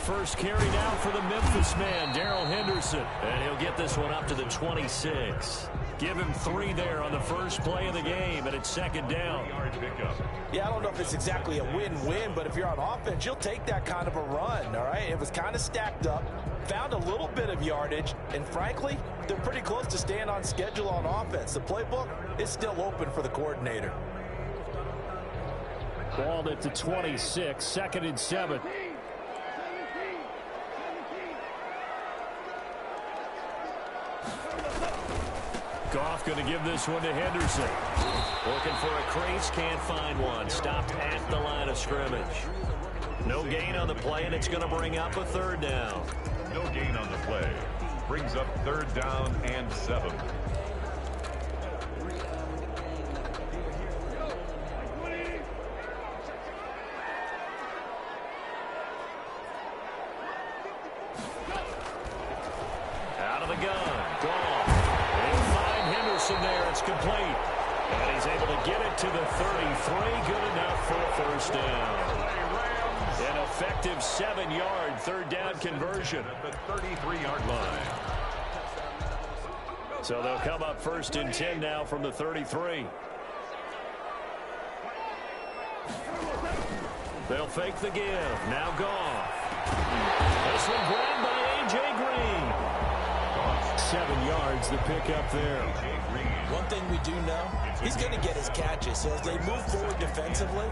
First carry now for the Memphis man, Darrell Henderson. And he'll get this one up to the 26. Give him 3 there on the first play of the game, and it's second down. Yeah, I don't know if it's exactly a win-win, but if you're on offense, you'll take that kind of a run, all right? It was kind of stacked up, found a little bit of yardage, and frankly, they're pretty close to staying on schedule on offense. The playbook is still open for the coordinator. Ball at the 26, second and 7. Goff going to give this one to Henderson. Looking for a crease, can't find one. Stopped at the line of scrimmage. No gain on the play, and it's going to bring up a third down. No gain on the play. Brings up third down and 7. Out of the gun. Goff. There, it's complete. And he's able to get it to the 33. Good enough for a first down. An effective 7-yard third down conversion at the 33-yard line. So they'll come up first and 10 now from the 33. They'll fake the give. Now Goff. This one grabbed by A.J. Green. 7 yards, the pickup there. One thing we do know, he's going to get his catches. So as they move forward defensively,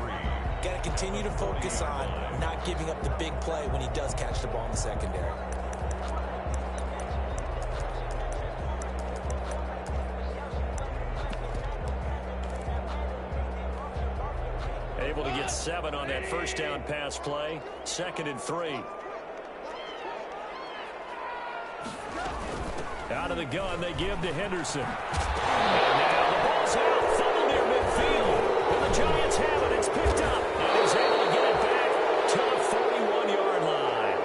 got to continue to focus on not giving up the big play when he does catch the ball in the secondary. Able to get 7 on that first down pass play. Second and 3. Out of the gun, they give to Henderson. And now the ball's out, fumble near midfield. And the Giants have it. It's picked up. And he's able to get it back to the 41-yard line.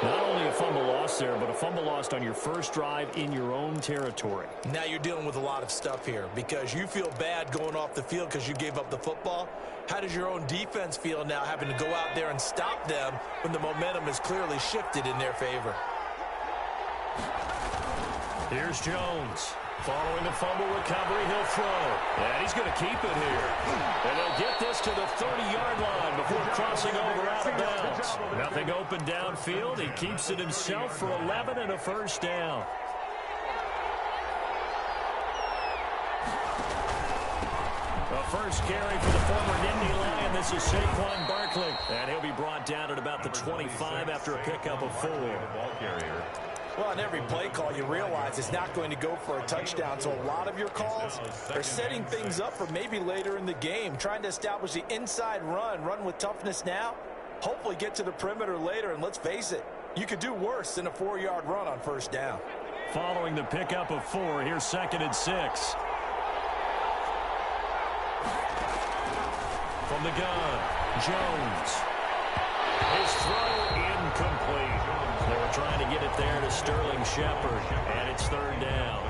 Not only a fumble loss there, but a fumble lost on your first drive in your own territory. Now you're dealing with a lot of stuff here because you feel bad going off the field because you gave up the football. How does your own defense feel now having to go out there and stop them when the momentum is clearly shifted in their favor? Here's Jones. Following the fumble recovery, he'll throw. And he's going to keep it here. And they'll get this to the 30-yard line before crossing over out of bounds. Nothing open downfield. He keeps it himself for 11 and a first down. The first carry for the former Nittany Lion. This is Saquon Barkley. And he'll be brought down at about the 25 after a pickup of 4. Ball carrier. Well, on every play call, you realize it's not going to go for a touchdown. So a lot of your calls are setting things up for maybe later in the game, trying to establish the inside run with toughness now, hopefully get to the perimeter later. And let's face it, you could do worse than a 4-yard run on first down. Following the pickup of 4, here's second and 6. From the gun, Jones. His throw incomplete. They were trying to get it there to Sterling Shepard, and it's third down.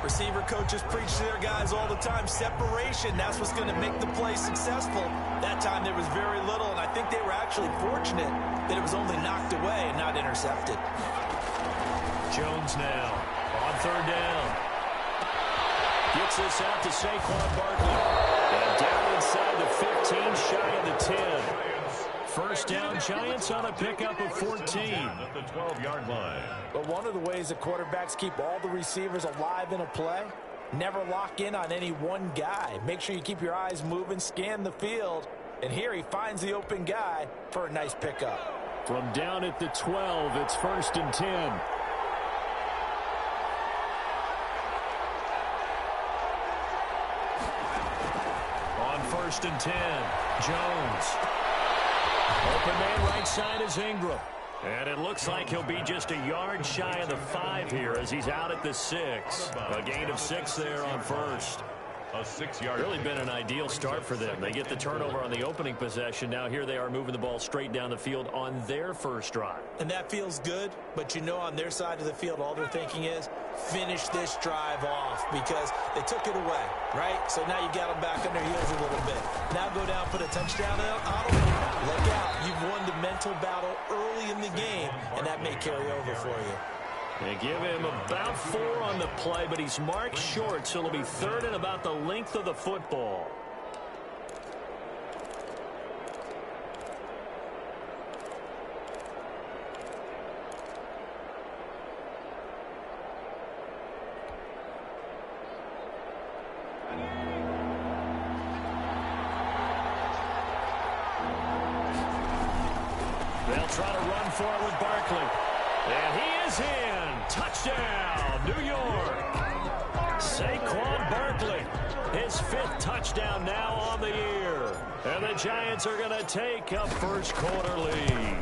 Receiver coaches preach to their guys all the time. Separation, that's what's going to make the play successful. That time there was very little, and I think they were actually fortunate that it was only knocked away and not intercepted. Jones now on third down. Gets this out to Saquon Barkley. And down inside the 15, shy of the 10. First down, Giants on a pickup of 14. At the 12-yard line. But one of the ways the quarterbacks keep all the receivers alive in a play, never lock in on any one guy. Make sure you keep your eyes moving, scan the field. And here he finds the open guy for a nice pickup. From down at the 12, it's first and 10. On first and 10, Jones. Open man right side is Ingram. And it looks like he'll be just a yard shy of the 5 here as he's out at the 6. A gain of 6 there on first. A 6-yard. Really been an ideal start for them. They get the turnover on the opening possession. Now here they are moving the ball straight down the field on their first drive. And that feels good, but you know on their side of the field all they're thinking is finish this drive off because they took it away, right? So now you got them back on their heels a little bit. Now go down, put a touchdown on them. Look out. You've won the mental battle early early in the game, and that may carry over for you. They give him about 4 on the play, but he's marked short, so it'll be 3rd and about the length of the football. They'll try to run for it with Barkley. And he is in. Touchdown, New York. Saquon Barkley, his 5th touchdown now on the year. And the Giants are going to take a first-quarter lead.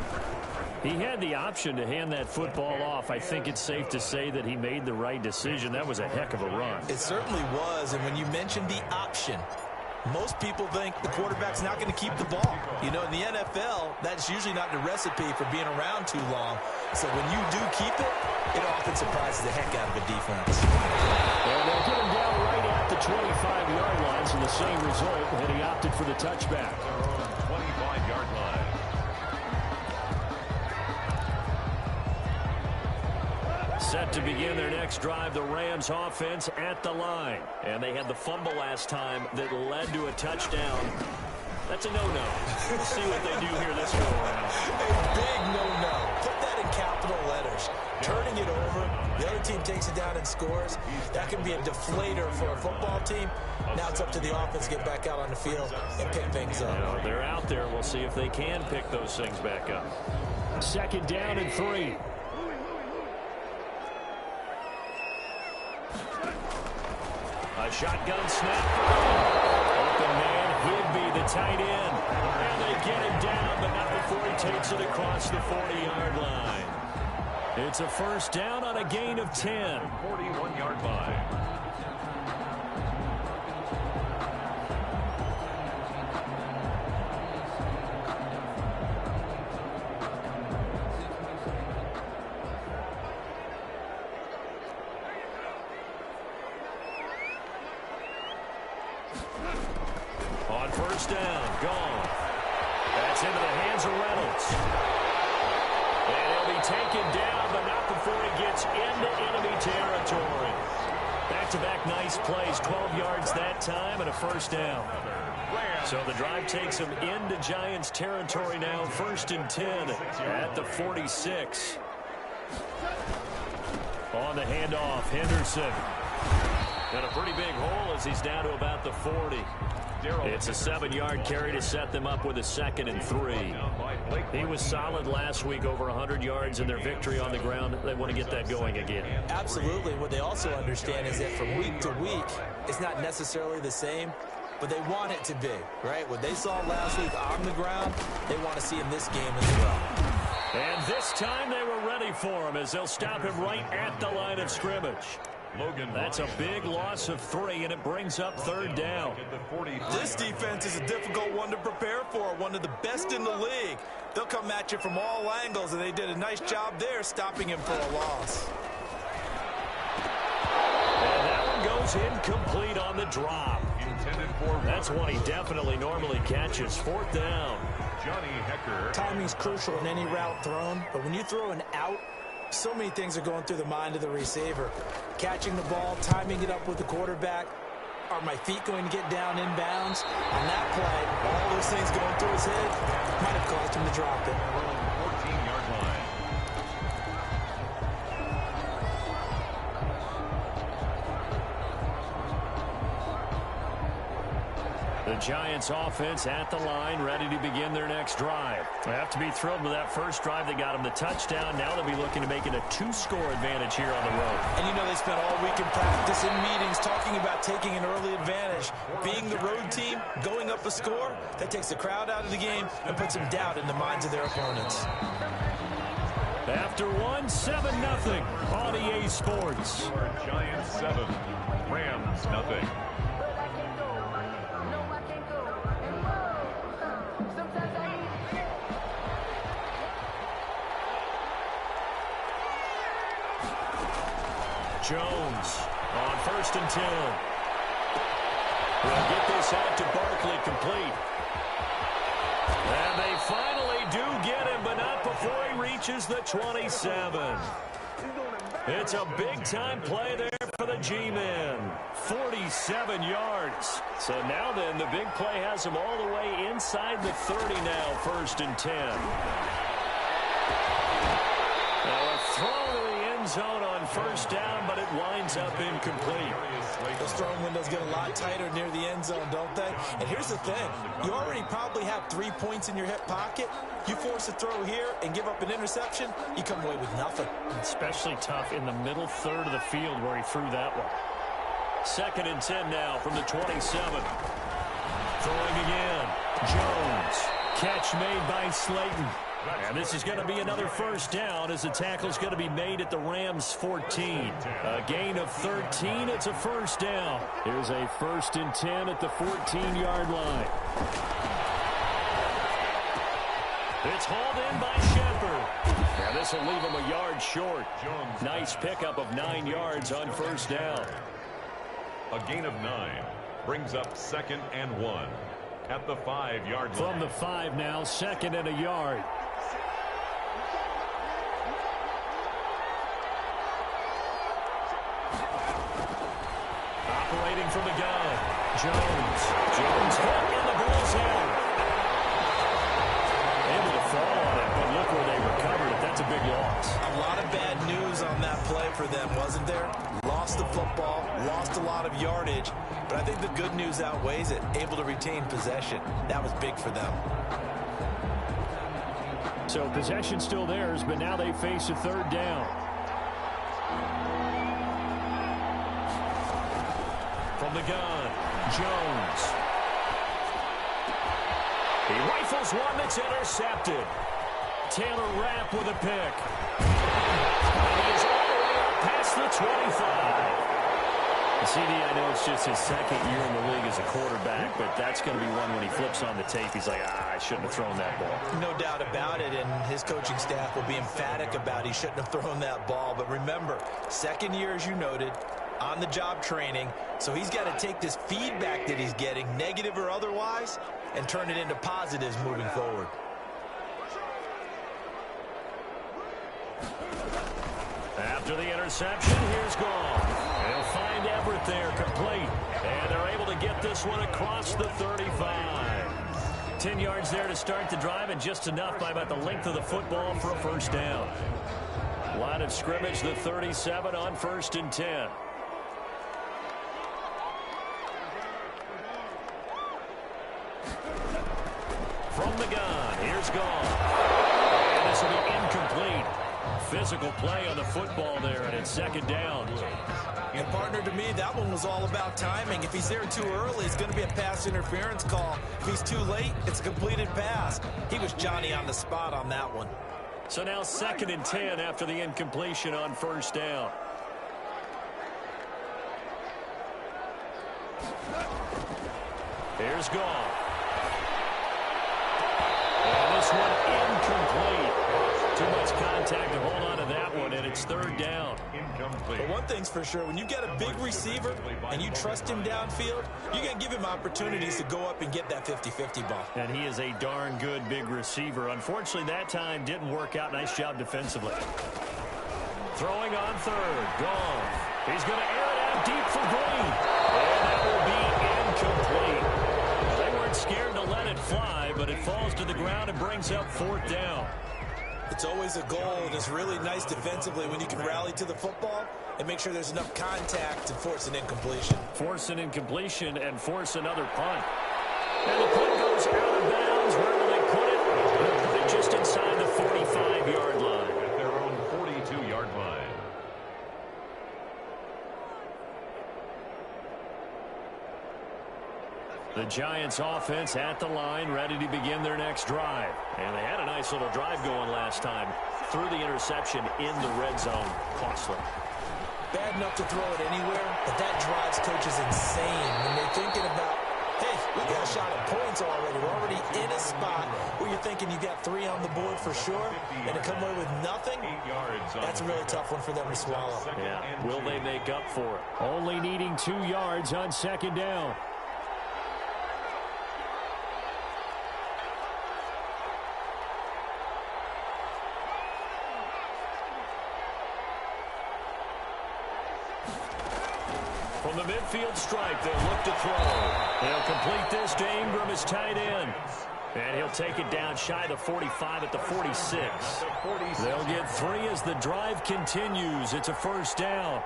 He had the option to hand that football off. I think it's safe to say that he made the right decision. That was a heck of a run. It certainly was, and when you mentioned the option, most people think the quarterback's not going to keep the ball. You know, in the NFL, that's usually not the recipe for being around too long. So when you do keep it, it often surprises the heck out of a defense. And they'll get him down right at the 25-yard line, so the same result, and he opted for the touchback. 25-yard line. Set to begin their next drive, the Rams offense at the line. And they had the fumble last time that led to a touchdown. That's a no-no. We'll see what they do here this go-around. A big no-no. Put that in capital letters. Turning it over, the other team takes it down and scores. That can be a deflator for a football team. Now it's up to the offense to get back out on the field and pick things up. You know, they're out there. We'll see if they can pick those things back up. 2nd down and 3. A shotgun snap. Open man, Higby, the tight end. And they get him down, but not before he takes it across the 40-yard line. It's a first down on a gain of 10. 41-yard line. On first down, gone. That's into the hands of Reynolds. And he'll be taken down, but not before he gets into enemy territory. Back-to-back nice plays, 12 yards that time, and a first down. So the drive takes him into Giants territory now, 1st and 10 at the 46. On the handoff, Henderson. And a pretty big hole as he's down to about the 40. It's a 7-yard carry to set them up with a 2nd and 3. He was solid last week, over 100 yards in their victory on the ground. They want to get that going again. Absolutely. What they also understand is that from week to week, it's not necessarily the same, but they want it to be, right? What they saw last week on the ground, they want to see in this game as well. And this time they were ready for him as they'll stop him right at the line of scrimmage. That's a big loss of 3, and it brings up 3rd down. This defense is a difficult one to prepare for, one of the best in the league. They'll come at you from all angles, and they did a nice job there stopping him for a loss. And that one goes incomplete on the drop. That's one he definitely normally catches. 4th down. Johnny Hecker. Timing's crucial in any route thrown, but when you throw an out, so many things are going through the mind of the receiver. Catching the ball, timing it up with the quarterback. Are my feet going to get down inbounds? On that play, all those things going through his head might have caused him to drop it. 14-yard line. The Giants offense at the line, ready to begin their next drive. They have to be thrilled with that first drive. They got them the touchdown. Now they'll be looking to make it a 2-score advantage here on the road. And you know they spent all week in practice in meetings talking about taking an early advantage. Being the road team, going up a score, that takes the crowd out of the game and puts some doubt in the minds of their opponents. After one, 7-0 on EA Sports. Giants 7, Rams 0. Jones on 1st and 10. We'll get this out to Barkley complete. And they finally they do get him, but not before he reaches the 27. It's a big-time play there for the G-men. 47 yards. So now then, the big play has him all the way inside the 30 now, 1st and 10. Now a throw to the end zone on 1st down, but it winds up incomplete. Those throwing windows get a lot tighter near the end zone, don't they? And here's the thing. You already probably have 3 points in your hip pocket. You force a throw here and give up an interception, you come away with nothing. Especially tough in the middle third of the field where he threw that one. 2nd and 10 now from the 27. Throwing again. Jones. Catch made by Slayton. And this is going to be another 1st down as the tackle's going to be made at the Rams' 14. A gain of 13. It's a 1st down. Here's a 1st and 10 at the 14-yard line. It's hauled in by Shepard. And this will leave him a yard short. Nice pickup of 9 yards on 1st down. A gain of 9 brings up 2nd and 1 at the 5-yard line. From the 5 now, 2nd and a yard. Operating from the gun. Jones hit in the ball's hand. Able to fall on it, but look where they recovered it. That's a big loss. A lot of bad news on that play for them, wasn't there? Lost the football, lost a lot of yardage, but I think the good news outweighs it. Able to retain possession. That was big for them. So possession still theirs, but now they face a 3rd down. From the gun, Jones. He rifles one that's intercepted. Taylor Rapp with a pick. And he is all the way up past the 25. CD, I know it's just his 2nd year in the league as a quarterback, but that's going to be one when he flips on the tape. He's like, I shouldn't have thrown that ball. No doubt about it, and his coaching staff will be emphatic about he shouldn't have thrown that ball. But remember, 2nd year, as you noted, on-the-job training, so he's got to take this feedback that he's getting, negative or otherwise, and turn it into positives moving forward. After the interception, here's Gall. They'll find Everett there, complete. And they're able to get this one across the 35. 10 yards there to start the drive, and just enough by about the length of the football for a 1st down. Line of scrimmage, the 37 on 1st and 10. From the gun, here's Gall. And this will be incomplete. Physical play on the football there, and it's 2nd down. And partner, to me, that one was all about timing. If he's there too early, it's going to be a pass interference call. If he's too late, it's a completed pass. He was Johnny on the spot on that one. So now 2nd and 10 after the incompletion on 1st down. Here's Gall. And this one incomplete. Too much contact to hold on to that one, and it's 3rd down. Incomplete. But one thing's for sure, when you get a big receiver and you trust him downfield, you're going to give him opportunities to go up and get that 50-50 ball. And he is a darn good big receiver. Unfortunately, that time didn't work out. Nice job defensively. Throwing on 3rd. Gall. He's going to air it out deep for Green. And that will be incomplete. They weren't scared to let it fly, but it falls to the ground and brings up 4th down. It's always a goal, and it's really nice defensively when you can rally to the football and make sure there's enough contact to force an incompletion. Force an incompletion and force another punt. And the punt goes out of bounds. Where will they put it? They'll put it just inside the 45-yard line. At their own 42-yard line. The Giants offense at the line, ready to begin their next drive. And they had a nice little drive going last time. Threw the interception in the red zone. Costly. Bad enough to throw it anywhere, but that drives coaches insane when they're thinking about, hey, we got a shot at points already. We're already in a spot where you're thinking you got 3 on the board for sure, and to come away with nothing, that's a really tough one for them to swallow. Yeah, will they make up for it? Only needing 2 yards on 2nd down. midfield stripe. They'll look to throw. They'll complete this to Ingram as tight end. And he'll take it down shy of the 45 at the 46. They'll get 3 as the drive continues. It's a first down.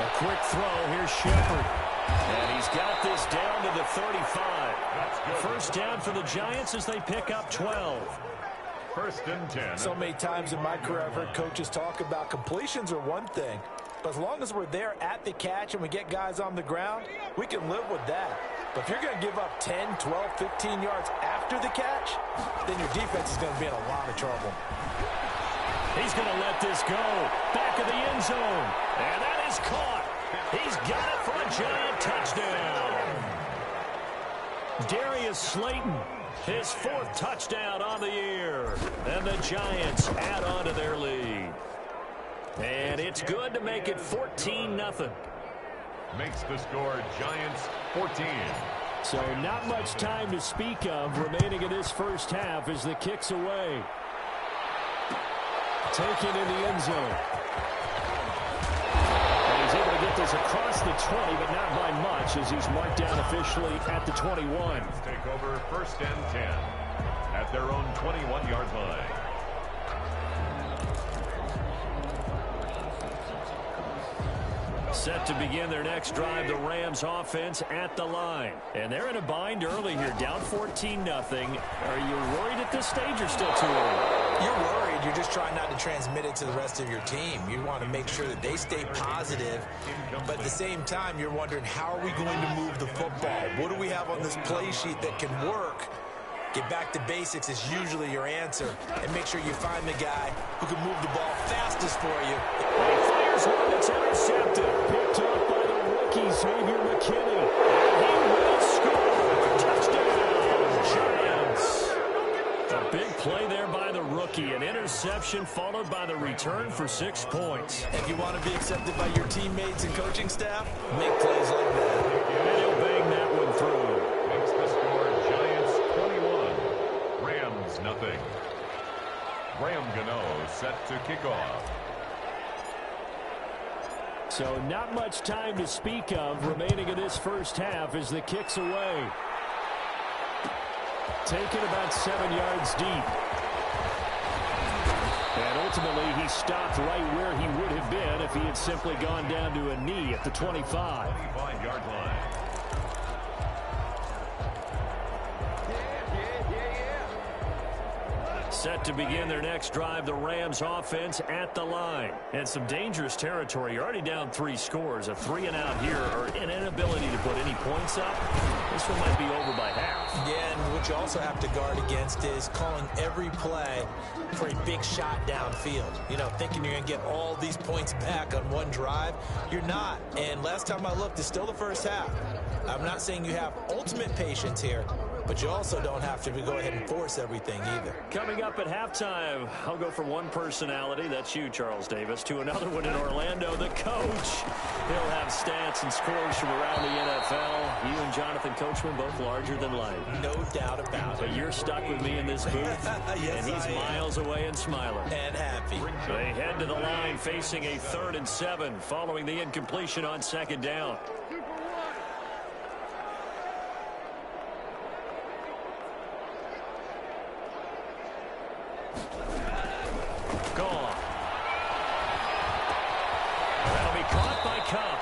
A quick throw. Here's Shepard. And he's got this down to the 35. First down for the Giants as they pick up 12. First and 10. So many times in my career I've heard coaches talk about completions are one thing, but as long as we're there at the catch and we get guys on the ground, we can live with that. But if you're going to give up 10, 12, 15 yards after the catch, then your defense is going to be in a lot of trouble. He's going to let this go. Back of the end zone. And that is caught. He's got it for a Giant touchdown. Darius Slayton, his 4th touchdown on the year. And the Giants add on to their lead. And it's good to make it 14-0. Makes the score Giants 14. So not much time to speak of remaining in this first half as the kick's away. Taken in the end zone. And he's able to get this across the 20, but not by much as he's marked down officially at the 21. Take over first and 10 at their own 21-yard line. Set to begin their next drive, the Rams offense at the line. And they're in a bind early here, down 14-0. Are you worried at this stage or still too early? You're worried. You're just trying not to transmit it to the rest of your team. You want to make sure that they stay positive, but at the same time, you're wondering, how are we going to move the football? What do we have on this play sheet that can work? Get back to basics is usually your answer, and make sure you find the guy who can move the ball fastest for you. He fires one that's intercepted. Picked up by the rookie, Xavier McKinney. He will score. Touchdown, Giants. A big play there by the rookie. An interception followed by the return for 6 points. If you want to be accepted by your teammates and coaching staff, make plays like that. And he'll bang that one through. Makes the score Giants 21. Rams nothing. Graham Gano set to kick off. So not much time to speak of remaining in this first half as the kick's away. Taken about 7 yards deep. And ultimately he stopped right where he would have been if he had simply gone down to a knee at the 25. 25-yard line. Set to begin their next drive, the Rams offense at the line. And some dangerous territory. You're already down 3 scores. A 3-and-out here, or an inability to put any points up. This one might be over by half. Yeah, and what you also have to guard against is calling every play for a big shot downfield. You know, thinking you're going to get all these points back on one drive. You're not. And last time I looked, it's still the first half. I'm not saying you have ultimate patience here, but you also don't have to go ahead and force everything either. Coming up at halftime, I'll go from one personality, that's you, Charles Davis, to another one in Orlando, the coach. He'll have stats and scores from around the NFL. You and Jonathan Coachman both larger than life. No doubt about it. But you're stuck with me in this booth, yes, and he's miles away and smiling. And happy. They head to the line facing a 3rd and 7 following the incompletion on 2nd down. Gone. That'll be caught by Cup.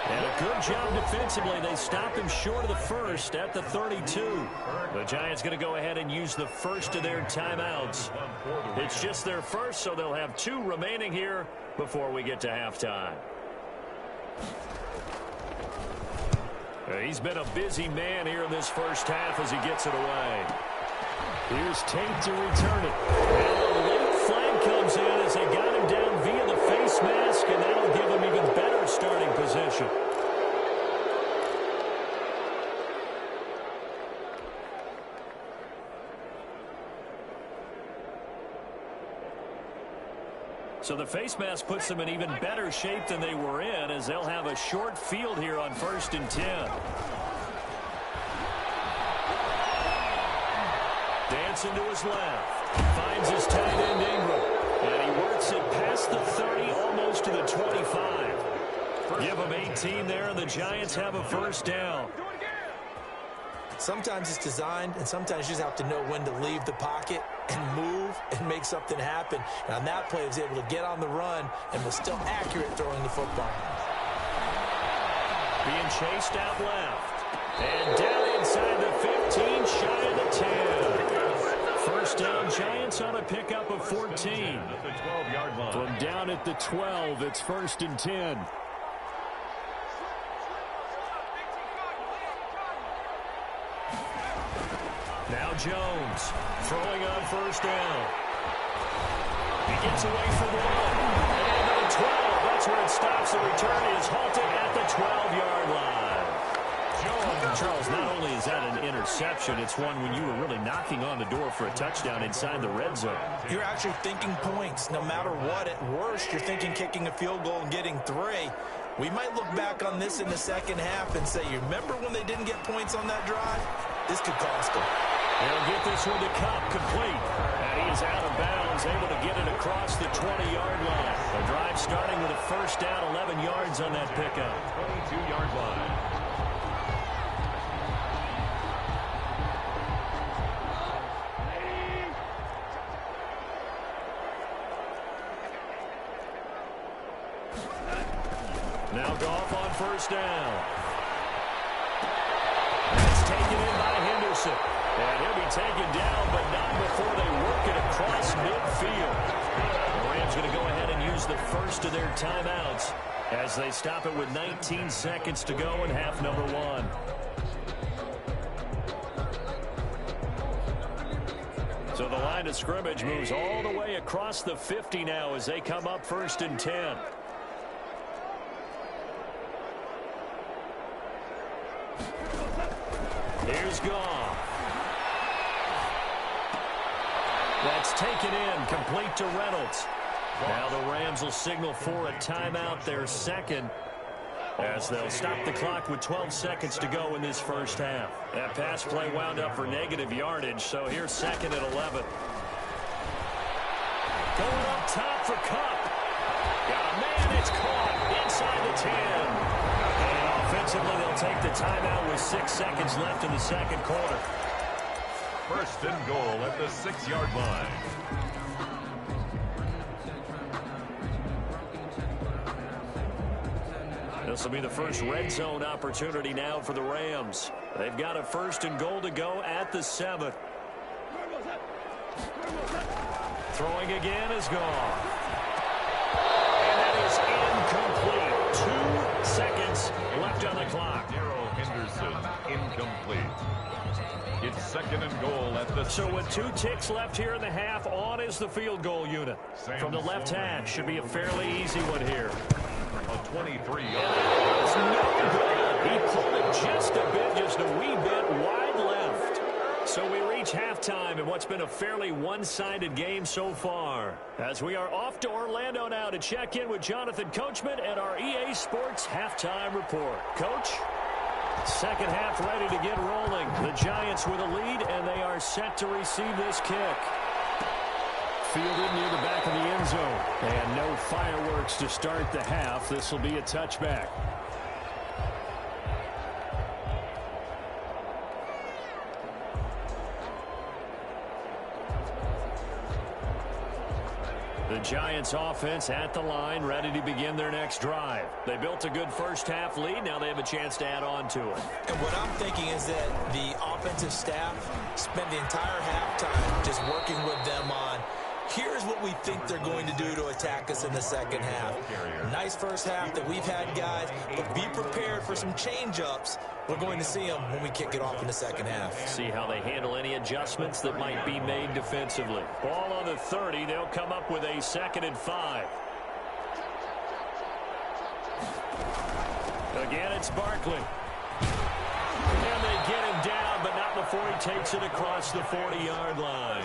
And a good job defensively. They stop him short of the first at the 32. The Giants going to go ahead and use the first of their timeouts. It's just their first, so they'll have 2 remaining here before we get to halftime. He's been a busy man here in this first half as he gets it away. Here's Tate to return it. And a late flag comes in as they got him down via the face mask, and that'll give him even better starting position. So the face mask puts them in even better shape than they were in, as they'll have a short field here on 1st and 10. splits into his left. Finds his tight end, Ingram. And he works it past the 30, almost to the 25. Give him 18 there, and the Giants have a first down. Sometimes it's designed, and sometimes you just have to know when to leave the pocket and move and make something happen. And on that play, he was able to get on the run and was still accurate throwing the football. Being chased out left. And down inside the 15, shy of the 10. First down, Giants on a pickup of 14. At the 12-yard line. From down at the 12, it's 1st and 10. Now Jones throwing on first down. He gets away from one. And to the 12. That's where it stops. The return is halted at the 12-yard line. Charles, not only is that an interception, it's one when you were really knocking on the door for a touchdown inside the red zone. You're actually thinking points. No matter what, at worst, you're thinking kicking a field goal and getting 3. We might look back on this in the second half and say, you remember when they didn't get points on that drive? This could cost them. They'll get this one to Cup, complete. And he is out of bounds, able to get it across the 20-yard line. The drive starting with a first down, 11 yards on that pickup. 22-yard line. Now Goff on first down. That's taken in by Henderson. And he'll be taken down, but not before they work it across midfield. The Rams going to go ahead and use the first of their timeouts as they stop it with 19 seconds to go in half number 1. So the line of scrimmage moves all the way across the 50 now as they come up 1st and 10. Here's Goff. That's taken in, complete to Reynolds. Now the Rams will signal for a timeout, their second, as they'll stop the clock with 12 seconds to go in this first half. That pass play wound up for negative yardage, so here's 2nd and 11. Going up top for Cup. Got a man, it's caught inside the 10. And offensively, they'll take the timeout with 6 seconds left in the second quarter. 1st and goal at the 6-yard line. This will be the first red zone opportunity now for the Rams. They've got a 1st and goal to go at the 7. Throwing again is gone. And that is incomplete. 2 seconds left on the clock. Darrell Henderson, incomplete. It's 2nd and goal at the 6. So with 2 ticks left here in the half, on is the field goal unit. From the left hash, should be a fairly easy one here. A 23-yard. It's no good. He pulled it just a bit, just a wee bit wide left. So we reach halftime in what's been a fairly one-sided game so far. As we are off to Orlando now to check in with Jonathan Coachman and our EA Sports halftime report. Coach? Second half ready to get rolling. The Giants with a lead, and they are set to receive this kick. Fielded near the back of the end zone. And no fireworks to start the half. This will be a touchback. The Giants offense at the line, ready to begin their next drive. They built a good first half lead. Now they have a chance to add on to it. And what I'm thinking is that the offensive staff spent the entire halftime just working with them on, here's what we think they're going to do to attack us in the second half. Nice first half that we've had, guys, but be prepared for some change-ups. We're going to see them when we kick it off in the second half. See how they handle any adjustments that might be made defensively. Ball on the 30. They'll come up with a 2nd and 5. Again, it's Barkley. And they get him down, but not before he takes it across the 40-yard line.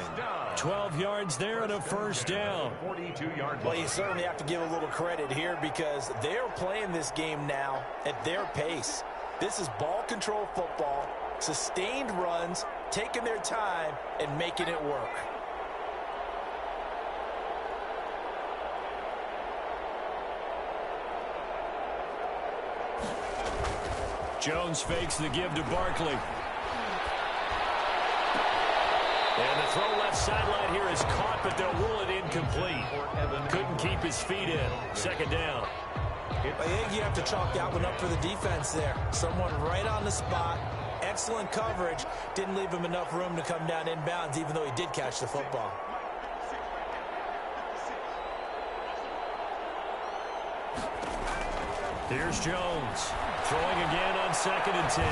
12 yards there and a first down. 42-yard line. Well, you certainly have to give a little credit here because they're playing this game now at their pace. This is ball control football. Sustained runs, taking their time, and making it work. Jones fakes the give to Barkley. And the throw left sideline here is caught, but they'll rule it incomplete. Couldn't keep his feet in. Second down. I think you have to chalk that one up for the defense there. Someone right on the spot. Excellent coverage. Didn't leave him enough room to come down inbounds, even though he did catch the football. Here's Jones. Throwing again on 2nd and 10.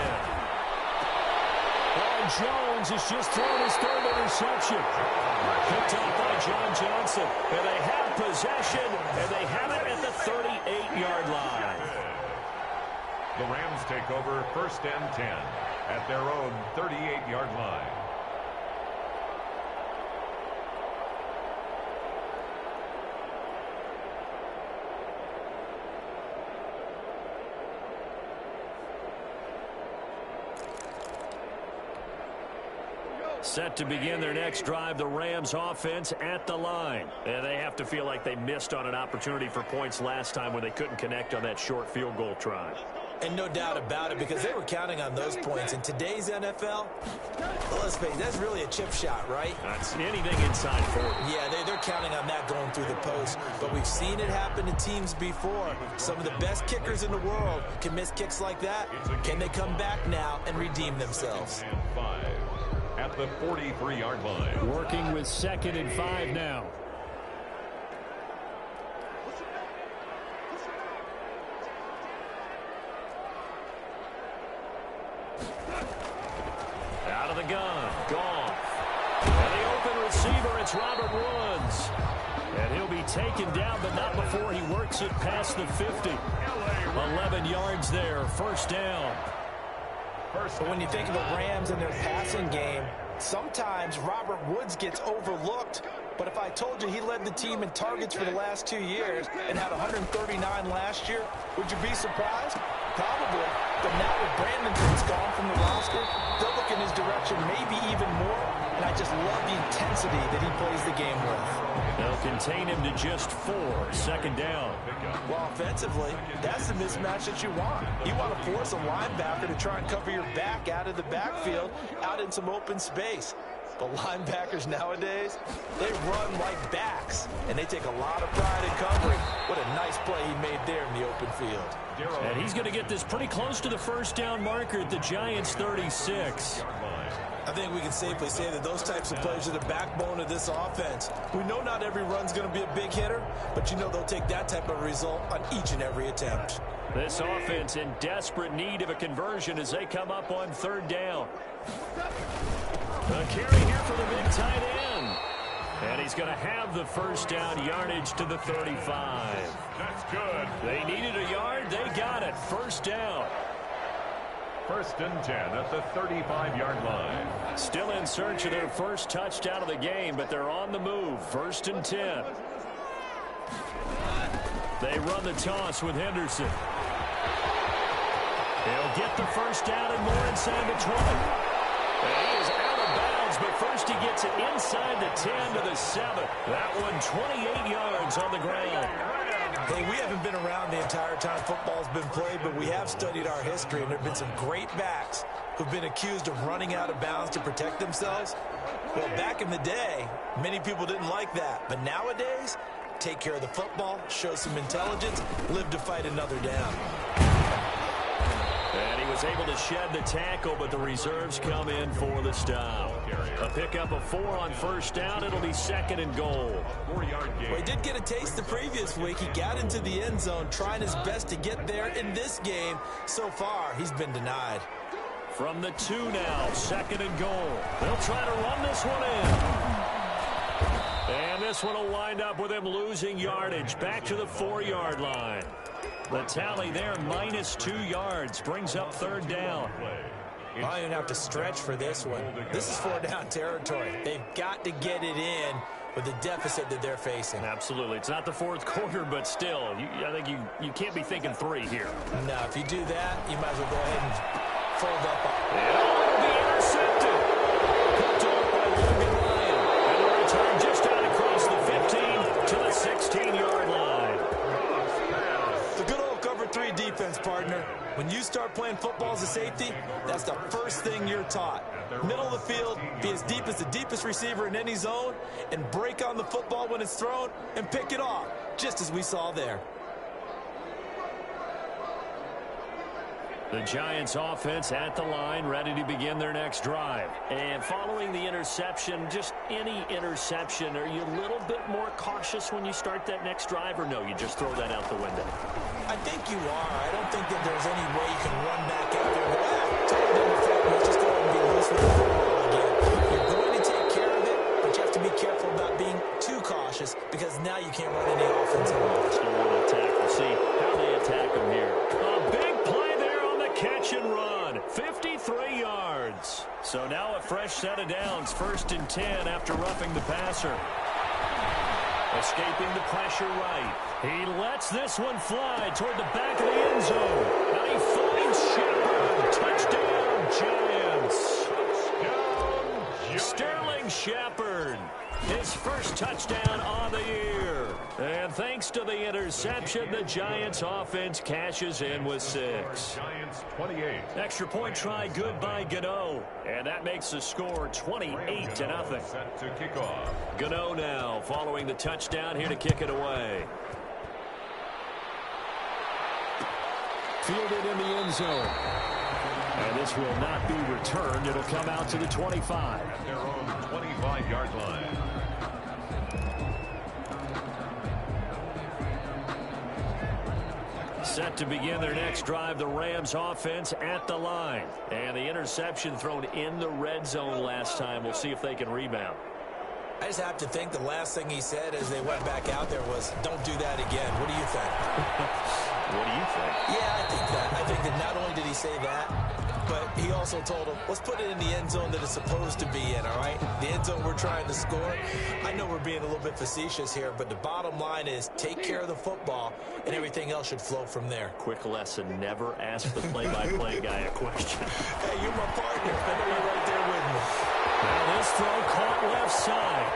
And Jones has just thrown his 3rd interception. Picked up by John Johnson. And they have possession, and they have it at the 38-yard line. The Rams take over 1st and 10 at their own 38-yard line. Set to begin their next drive, the Rams offense at the line. And they have to feel like they missed on an opportunity for points last time when they couldn't connect on that short field goal try. And no doubt about it, because they were counting on those points. In today's NFL, well, let's face it, that's really a chip shot, right? That's anything inside 40. Yeah, they're counting on that going through the post. But we've seen it happen to teams before. Some of the best kickers in the world can miss kicks like that. Can they come back now and redeem themselves? And 5 at the 43-yard line. Working with 2nd and 5 now. Out of the gun. Gone. And the open receiver, it's Robert Woods. And he'll be taken down, but not before he works it past the 50. 11 yards there. First down. But when you think of the Rams and their passing game, sometimes Robert Woods gets overlooked. But if I told you he led the team in targets for the last 2 years and had 139 last year, would you be surprised? Probably. But now with Brandon Cooks gone from the roster, they'll look in his direction maybe even more. And I just love the intensity that he plays the game with. They'll contain him to just 4. Second down. Well, offensively, that's the mismatch that you want. You want to force a linebacker to try and cover your back out of the backfield, out in some open space. But linebackers nowadays, they run like backs, and they take a lot of pride in covering. What a nice play he made there in the open field. And he's going to get this pretty close to the first down marker at the Giants' 36. I think we can safely say that those types of plays are the backbone of this offense. We know not every run's going to be a big hitter, but you know they'll take that type of result on each and every attempt. This offense in desperate need of a conversion as they come up on 3rd down. A carry here for the big tight end. And he's going to have the first down yardage to the 35. That's good. They needed a yard. They got it. First down. 1st and 10 at the 35-yard line. Still in search of their first touchdown of the game, but they're on the move. 1st and 10. They run the toss with Henderson. He'll get the first down and more inside the 20. And he is out of bounds, but first he gets it inside the 10 to the 7. That one 28 yards on the ground. Hey, we haven't been around the entire time football's been played, but we have studied our history, and there have been some great backs who've been accused of running out of bounds to protect themselves. Well, back in the day, many people didn't like that. But nowadays, take care of the football, show some intelligence, live to fight another down. And he was able to shed the tackle, but the reserves come in for the stop. A pickup of 4 on first down. It'll be 2nd and goal. 4-yard gain. Well, he did get a taste the previous week. He got into the end zone, trying his best to get there in this game. So far, he's been denied. From the 2 now, 2nd and goal. They'll try to run this one in. And this one will wind up with him losing yardage. Back to the 4-yard line. The tally there, -2 yards, brings up 3rd down. I don't even have to stretch for this one. This is 4-down territory. They've got to get it in with the deficit that they're facing. Absolutely. It's not the 4th quarter, but still, I think you can't be thinking 3 here. No, if you do that, you might as well go ahead and fold up. It'll be football as a safety, that's the first thing you're taught. Middle of the field, be as deep as the deepest receiver in any zone, and break on the football when it's thrown and pick it off, just as we saw there. The Giants offense at the line, ready to begin their next drive. And following the interception, just any interception, are you a little bit more cautious when you start that next drive, or no, you just throw that out the window? I think you are. I don't think that there's any way you can run back out there and go, totally didn't affect me. Let's just go ahead and be loose with the football again. You're going to take care of it, but you have to be careful about being too cautious because now you can't run any offense at all. Still want to attack. We'll see how they attack them here. A big play there on the catch and run. 53 yards. So now a fresh set of downs. 1st and 10 after roughing the passer. Escaping the pressure right. He lets this one fly toward the back of the end zone. And he finds Shepard. Touchdown, Giants. Sterling Shepard. His first touchdown on the year. And thanks to the interception, the Giants offense cashes in with 6. Giants 28. Extra point try good by Gano. And that makes the score 28-0. Set to kick off. Gano now following the touchdown here to kick it away. Fielded in the end zone. And this will not be returned. It'll come out to the 25. At their own 25-yard line. Set to begin their next drive, the Rams offense at the line. And the interception thrown in the red zone last time. We'll see if they can rebound. I just have to think the last thing he said as they went back out there was, don't do that again. What do you think? What do you think? Yeah, I think that. I think that not only did he say that, but he also told him, let's put it in the end zone that it's supposed to be in, all right? The end zone we're trying to score. I know we're being a little bit facetious here, but the bottom line is take care of the football, and everything else should flow from there. Quick lesson, never ask the play-by-play guy a question. Hey, you're my partner. I know you're right there with me. Now this throw caught left side.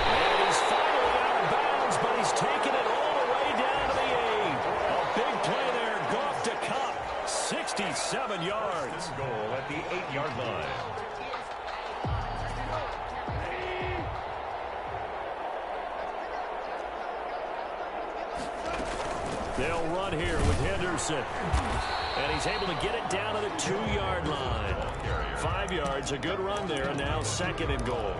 And he's finally out of bounds, but he's taking it all the way down to the 8. A big play there, Goff to Cup. 67 yards. Goal at the 8-yard line. They'll run here with Henderson. And he's able to get it down to the 2-yard line. 5 yards, a good run there, and now 2nd and goal.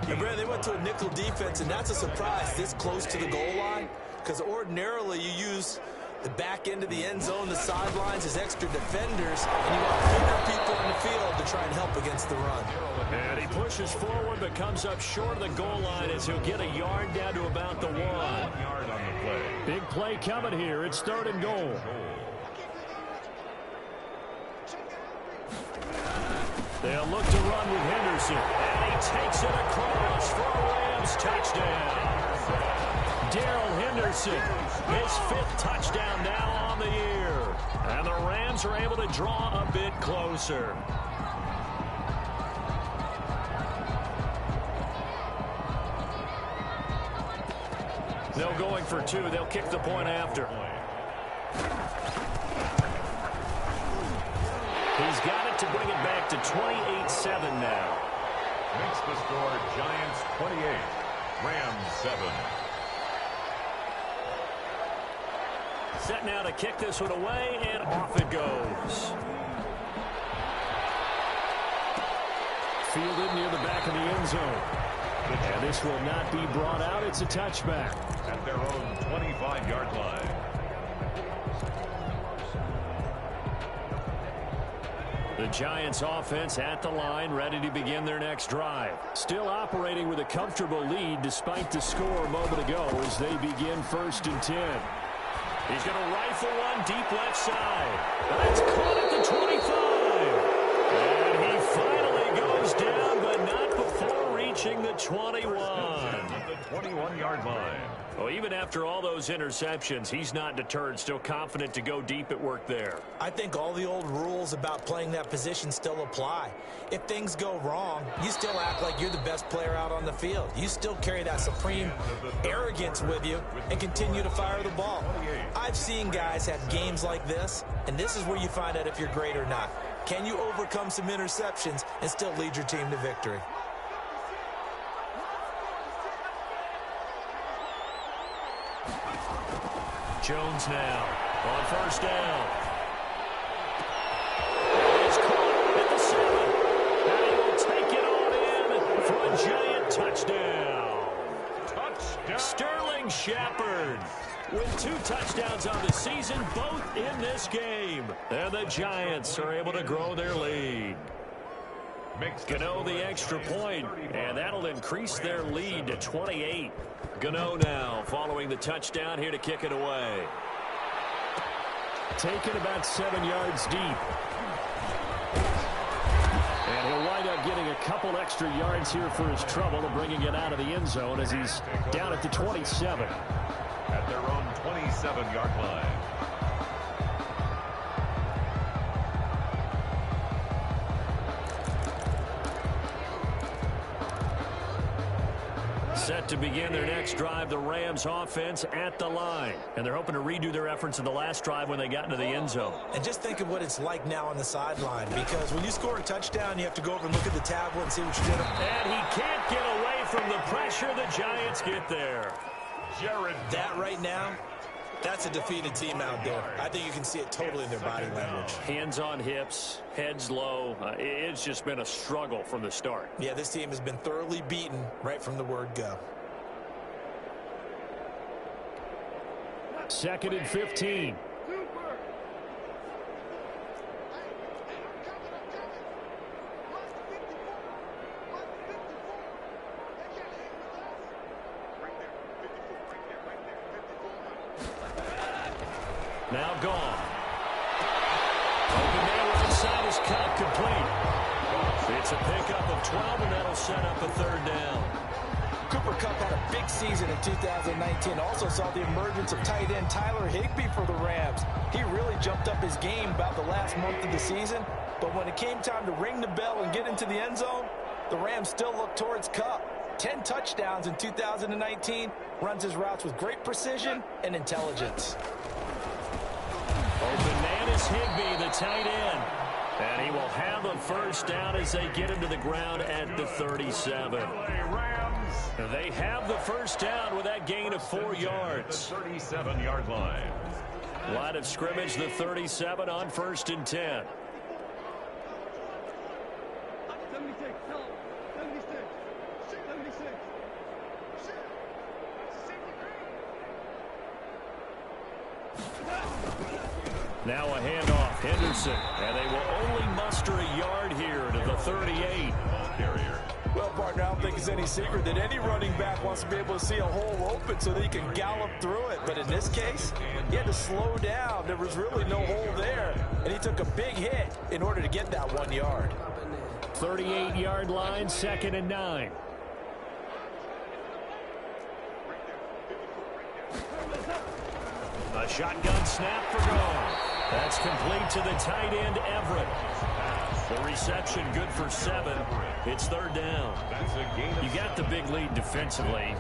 And Brad, they went to a nickel defense, and that's a surprise this close to the goal line, because ordinarily you use the back end of the end zone, the sidelines as extra defenders, and you want bigger people in the field to try and help against the run. And he pushes forward but comes up short of the goal line as he'll get a yard down to about the 1. 1 yard on the play. Big play coming here. It's 3rd and goal. They'll look to run with Henderson. And he takes it across for a Rams touchdown. Darrell Henderson, his 5th touchdown now on the year. And the Rams are able to draw a bit closer. They'll going for 2. They'll kick the point after. He's got it to bring it back to 28-7 now. Makes the score Giants 28, Rams 7. Set now to kick this one away, and off it goes. Fielded near the back of the end zone. And this will not be brought out. It's a touchback. At their own 25-yard line. The Giants offense at the line, ready to begin their next drive. Still operating with a comfortable lead despite the score a moment ago as they begin 1st and 10. He's going to rifle one deep left side. That's caught at the 25. And he finally goes down, but not before reaching the the 21. At the 21-yard line. Well, even after all those interceptions, he's not deterred, still confident to go deep at work there. I think all the old rules about playing that position still apply. If things go wrong, you still act like you're the best player out on the field. You still carry that supreme arrogance with you and continue to fire the ball. I've seen guys have games like this, and this is where you find out if you're great or not. Can you overcome some interceptions and still lead your team to victory? Jones now on first down. He's caught at the 7. And he will take it on in for a giant touchdown. Touchdown. Sterling Shepard with 2 touchdowns on the season, both in this game. And the Giants are able to grow their lead. Gano the extra point, and that'll increase their lead to 28. Gano now following the touchdown here to kick it away. Taken about 7 yards deep. And he'll wind up getting a couple extra yards here for his trouble and bringing it out of the end zone as he's down at the 27. At their own 27-yard line. Set to begin their next drive, the Rams offense at the line. And they're hoping to redo their efforts in the last drive when they got into the end zone. And just think of what it's like now on the sideline, because when you score a touchdown, you have to go over and look at the tablet and see what you did. And he can't get away from the pressure. The Giants get there. Jared. That right now, that's a defeated team out there. I think you can see it totally in their body language. Hands on hips, heads low. It's just been a struggle from the start. Yeah, this team has been thoroughly beaten right from the word go. 2nd and 15. Now gone. Open man right side is cut, complete. It's a pickup of 12, and that'll set up a 3rd down. Cooper Kupp had a big season in 2019. Also saw the emergence of tight end Tyler Higbee for the Rams. He really jumped up his game about the last month of the season. But when it came time to ring the bell and get into the end zone, the Rams still looked towards Kupp. 10 touchdowns in 2019. Runs his routes with great precision and intelligence. Open man is Higbee, the tight end. And he will have a 1st down as they get him to the ground at the 37. They have the 1st down with that gain of 4 yards. 37-yard line. Line of scrimmage, the 37 on 1st and 10. Now a handoff, Henderson, and they will only muster a yard here to the 38. Carrier. Well, partner, I don't think it's any secret that any running back wants to be able to see a hole open so that he can gallop through it. But in this case, he had to slow down. There was really no hole there, and he took a big hit in order to get that 1 yard. 38-yard line, 2nd and 9. A shotgun snap for goal. That's complete to the tight end, Everett. The reception good for 7. It's 3rd down. You got the big lead defensively.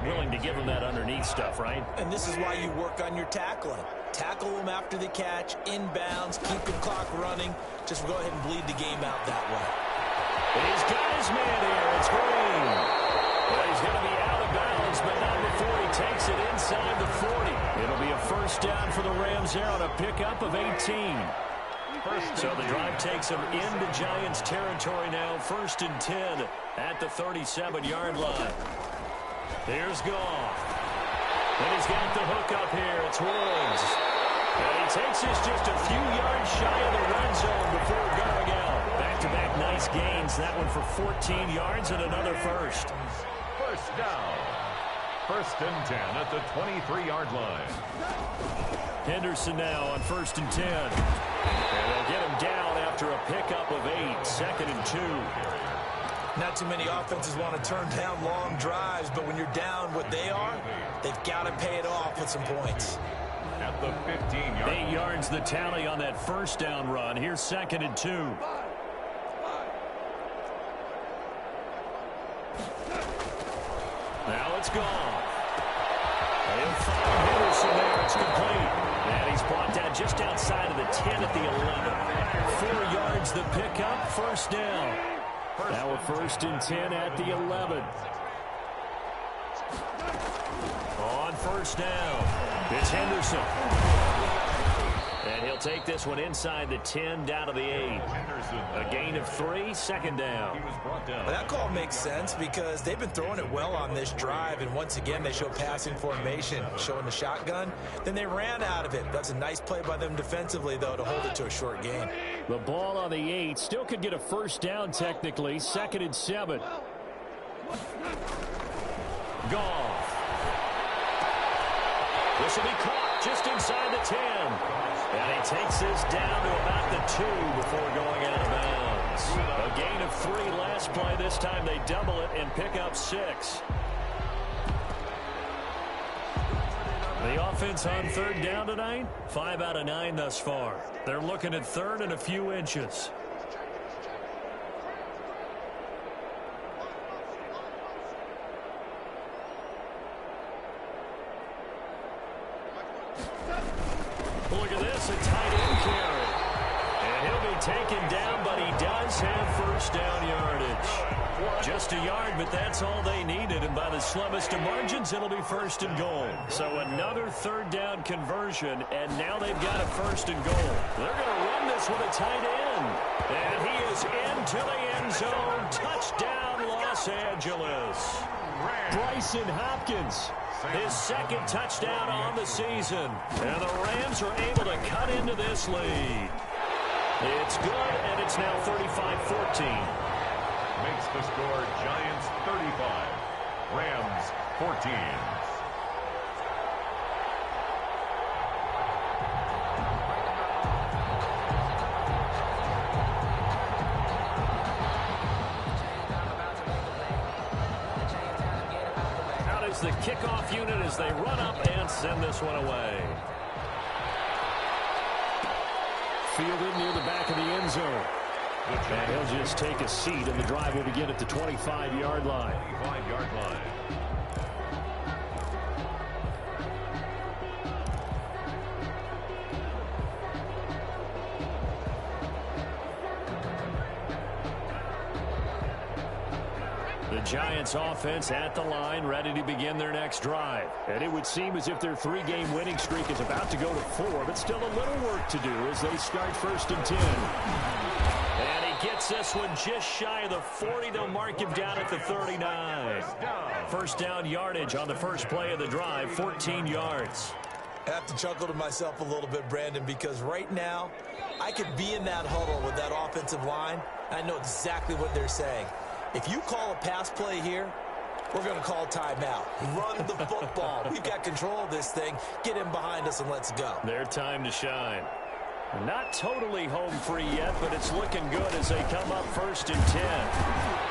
Willing to give them that underneath stuff, right? And this is why you work on your tackling. Tackle them after the catch, inbounds, keep the clock running. Just go ahead and bleed the game out that way. He's got his man here. It's Green. Well, he's going to be out of bounds, but not before he takes it inside the 40. It'll be a 1st down for the Rams there on a pickup of 18. So the drive takes them into Giants territory now. 1st and 10 at the 37-yard line. Here's Goff. And he's got the hook up here. It's Woods. And he takes us just a few yards shy of the red zone before going out. Back-to-back nice gains. That one for 14 yards and another 1st. 1st down. 1st and 10 at the 23-yard line. Henderson now on 1st and 10. And they'll get him down after a pickup of 8. 2nd and 2. Not too many offenses want to turn down long drives, but when you're down what they are, they've got to pay it off with some points. At the 15-yard. 8 yards the tally on that first down run. Here's 2nd and 2. Now it's gone. He'll find Henderson there. It's complete. And he's brought down just outside of the 10 at the 11. 4 yards the pickup, first down. Now a 1st and 10 at the 11. On first down, it's Henderson. And he'll take this one inside the 10 down to the 8. A gain of 3, 2nd down. Well, that call makes sense because they've been throwing it well on this drive, and once again they show passing formation, showing the shotgun. Then they ran out of it. That's a nice play by them defensively, though, to hold it to a short gain. The ball on the 8 still could get a first down technically. 2nd and 7. Goff. This will be caught just inside the 10. And he takes this down to about the 2 before going out of bounds. A gain of 3 last play. This time they double it and pick up 6. The offense on 3rd down tonight, 5 out of 9 thus far. They're looking at 3rd and a few inches. Look at this, a tight end carry. And he'll be taken down, but he does have first down yardage. Just a yard, but that's all they needed. And by the slimmest of margins, it'll be 1st and goal. So another 3rd down conversion, and now they've got a 1st and goal. They're going to run this with a tight end. And he is into the end zone. Touchdown, Los Angeles. Bryson Hopkins. His 2nd touchdown on the season. And the Rams are able to cut into this lead. It's good, and it's now 35-14. Makes the score Giants 35, Rams 14. The kickoff unit as they run up and send this one away. Fielded near the back of the end zone. And he'll just take a seat, and the drive will begin at the 25-yard line. 25-yard line. The Giants offense at the line, ready to begin their next drive. And it would seem as if their 3-game winning streak is about to go to 4, but still a little work to do as they start 1st and 10. And he gets this one just shy of the 40. They'll mark him down at the 39. First down yardage on the first play of the drive, 14 yards. I have to chuckle to myself a little bit, Brandon, because right now I could be in that huddle with that offensive line. I know exactly what they're saying. If you call a pass play here, we're going to call timeout. Run the football. We've got control of this thing. Get in behind us and let's go. Their time to shine. Not totally home free yet, but it's looking good as they come up 1st and 10.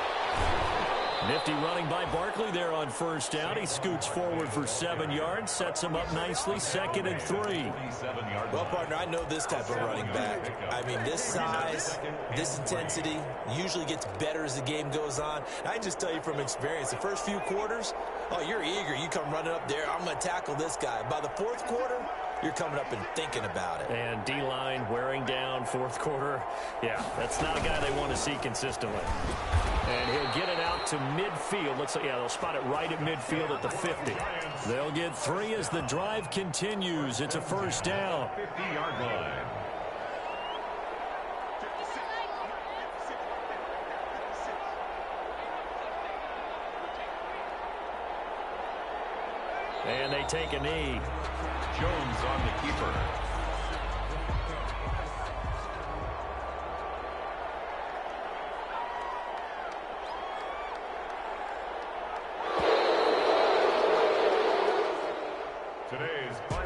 Nifty running by Barkley there on first down. He scoots forward for 7 yards, sets him up nicely, 2nd and 3. Well, partner, I know this type of running back. I mean, this size, this intensity usually gets better as the game goes on. I can just tell you from experience, the first few quarters, oh, you're eager. You come running up there, I'm going to tackle this guy. By the 4th quarter, you're coming up and thinking about it. And D-line wearing down 4th quarter. Yeah, that's not a guy they want to see consistently. And he'll get it out to midfield. Looks like, yeah, they'll spot it right at midfield at the 50. They'll get 3 as the drive continues. It's a first down. 50-yard line. And they take a knee. Jones on the keeper.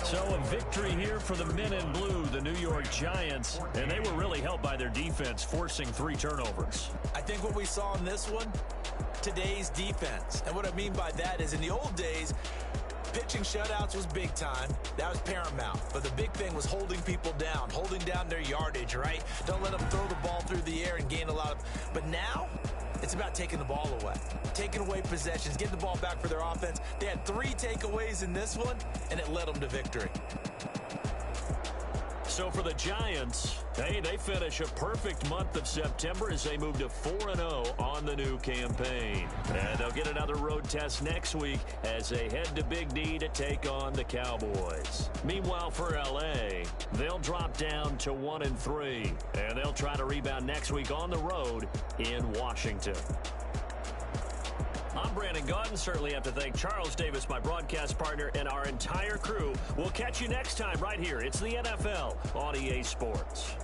So a victory here for the men in blue, the New York Giants, and they were really helped by their defense, forcing 3 turnovers. I think what we saw in this one, today's defense. And what I mean by that is in the old days, pitching shutouts was big time. That was paramount. But the big thing was holding people down, holding down their yardage, right? Don't let them throw the ball through the air and gain a lot of... But now, it's about taking the ball away, taking away possessions, getting the ball back for their offense. They had 3 takeaways in this one, and it led them to victory. So for the Giants, hey, they finish a perfect month of September as they move to 4-0 on the new campaign. And they'll get another road test next week as they head to Big D to take on the Cowboys. Meanwhile, for L.A., they'll drop down to 1-3, and they'll try to rebound next week on the road in Washington. I'm Brandon Gaudin. Certainly have to thank Charles Davis, my broadcast partner, and our entire crew. We'll catch you next time right here. It's the NFL on EA Sports.